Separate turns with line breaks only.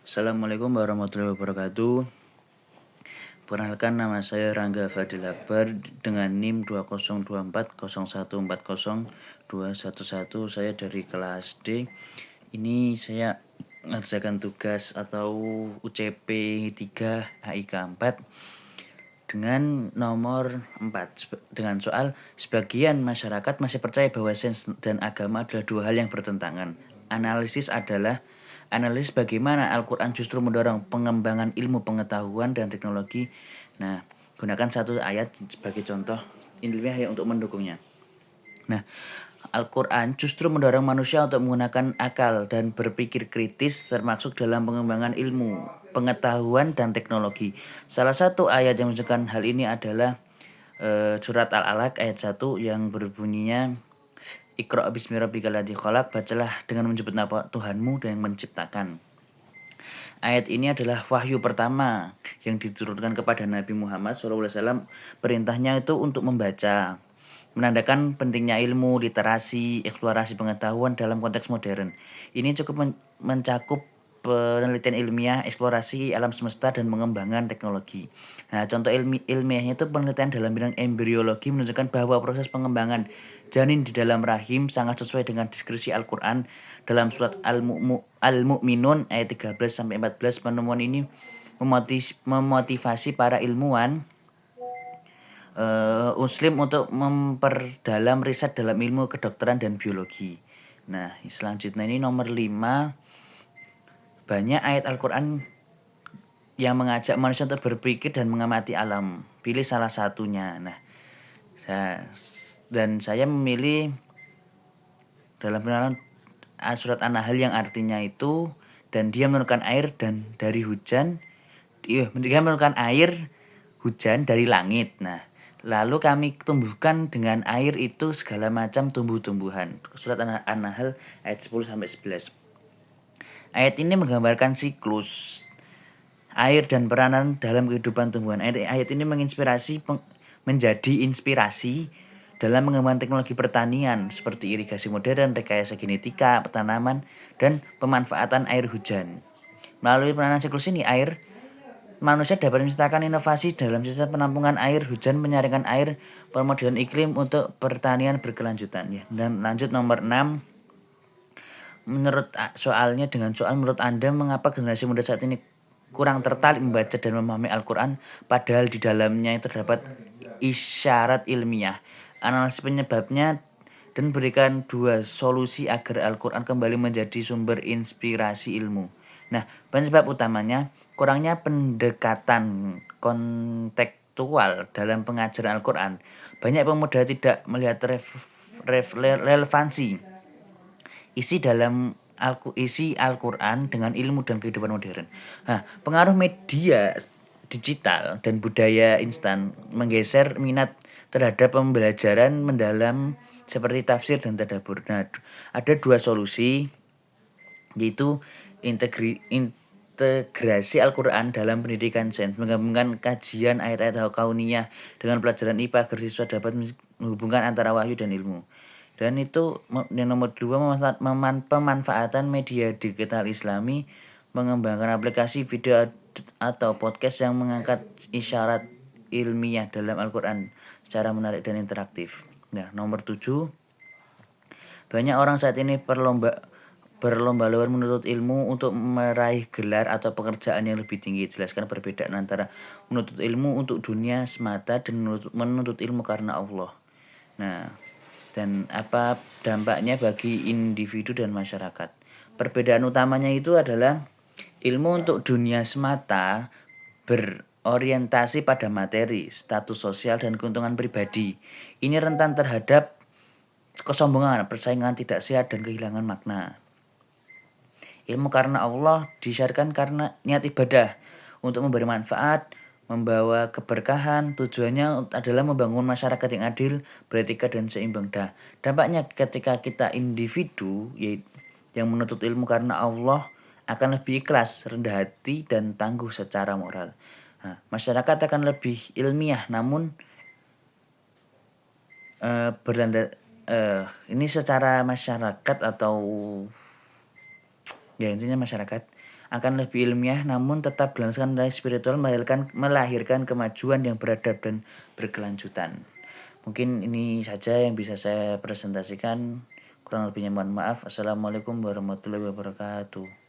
Assalamualaikum warahmatullahi wabarakatuh. Perkenalkan, nama saya Rangga Fadil Akbar dengan NIM 202401402111. Saya dari kelas D. Ini saya mengerjakan tugas atau UCP 3 HIK 4 dengan nomor 4 dengan soal sebagian masyarakat masih percaya bahwa sains dan agama adalah dua hal yang bertentangan. Analisis bagaimana Al-Quran justru mendorong pengembangan ilmu pengetahuan dan teknologi. Nah, gunakan satu ayat sebagai contoh ilmiah yang untuk mendukungnya. Nah, Al-Quran justru mendorong manusia untuk menggunakan akal dan berpikir kritis, termasuk dalam pengembangan ilmu, pengetahuan, dan teknologi. Salah satu ayat yang menunjukkan hal ini adalah surat Al-Alaq ayat 1 yang berbunyinya Iqra' bismi rabbikal ladzi khalaq, bacalah dengan menyebut nama Tuhanmu yang menciptakan. Ayat ini adalah wahyu pertama yang diturunkan kepada Nabi Muhammad SAW. Perintahnya itu untuk membaca, menandakan pentingnya ilmu, literasi, eksplorasi pengetahuan dalam konteks modern. Ini cukup mencakup penelitian ilmiah, eksplorasi alam semesta, dan pengembangan teknologi. Nah, contoh ilmiahnya itu penelitian dalam bidang embriologi menunjukkan bahwa proses pengembangan janin di dalam rahim sangat sesuai dengan deskripsi Al-Quran dalam surat Al-Mu'minun ayat 13-14. Penemuan ini memotivasi para ilmuwan Muslim untuk memperdalam riset dalam ilmu kedokteran dan biologi. Nah, selanjutnya ini nomor 5. Banyak ayat Al-Quran yang mengajak manusia untuk berpikir dan mengamati alam. Pilih salah satunya. Nah, saya memilih dalam penerangan surat An-Nahl yang artinya itu, dan dia menurunkan air dan dari hujan. Dia menurunkan air hujan dari langit. Nah, lalu kami tumbuhkan dengan air itu segala macam tumbuh-tumbuhan. Surat An-Nahl ayat 10-11. Ayat ini menggambarkan siklus air dan peranan dalam kehidupan tumbuhan. Ayat ini menjadi inspirasi dalam mengembangkan teknologi pertanian seperti irigasi modern, rekayasa genetika, tanaman, dan pemanfaatan air hujan. Melalui peranan siklus ini, manusia dapat menciptakan inovasi dalam sistem penampungan air hujan, menyaringkan air, pemodelan iklim untuk pertanian berkelanjutan. Ya. Dan lanjut nomor 6. Menurut Anda, mengapa generasi muda saat ini kurang tertarik membaca dan memahami Al-Quran, padahal di dalamnya itu terdapat isyarat ilmiah? Analisis penyebabnya dan berikan 2 solusi agar Al-Quran kembali menjadi sumber inspirasi ilmu. Nah, penyebab utamanya kurangnya pendekatan kontekstual dalam pengajaran Al-Quran. Banyak pemuda tidak melihat relevansi isi Al-Quran dengan ilmu dan kehidupan modern. Nah, pengaruh media digital dan budaya instan menggeser minat terhadap pembelajaran mendalam seperti tafsir dan tadabbur. Nah, ada 2 solusi, yaitu integrasi Al-Quran dalam pendidikan sains, menggabungkan kajian ayat-ayat kauniyah dengan pelajaran IPA agar siswa dapat menghubungkan antara wahyu dan ilmu. Dan itu yang nomor 2, pemanfaatan media digital Islami, mengembangkan aplikasi video atau podcast yang mengangkat isyarat ilmiah dalam Al-Quran secara menarik dan interaktif. Nah, nomor 7, banyak orang saat ini berlomba-lomba menuntut ilmu untuk meraih gelar atau pekerjaan yang lebih tinggi. Jelaskan perbedaan antara menuntut ilmu untuk dunia semata dan menuntut ilmu karena Allah. Nah, dan apa dampaknya bagi individu dan masyarakat. Perbedaan utamanya itu adalah ilmu untuk dunia semata berorientasi pada materi, status sosial, dan keuntungan pribadi. Ini rentan terhadap kesombongan, persaingan tidak sehat, dan kehilangan makna. Ilmu karena Allah disyariatkan karena niat ibadah untuk memberi manfaat, membawa keberkahan. Tujuannya adalah membangun masyarakat yang adil, beretika, dan seimbang. Dampaknya ketika kita individu yang menuntut ilmu karena Allah akan lebih ikhlas, rendah hati, dan tangguh secara moral. Nah, masyarakat akan lebih ilmiah, namun ini secara masyarakat atau ya intinya masyarakat akan lebih ilmiah namun tetap berlandaskan nilai spiritual melahirkan kemajuan yang beradab dan berkelanjutan. Mungkin ini saja yang bisa saya presentasikan. Kurang lebihnya mohon maaf. Assalamualaikum warahmatullahi wabarakatuh.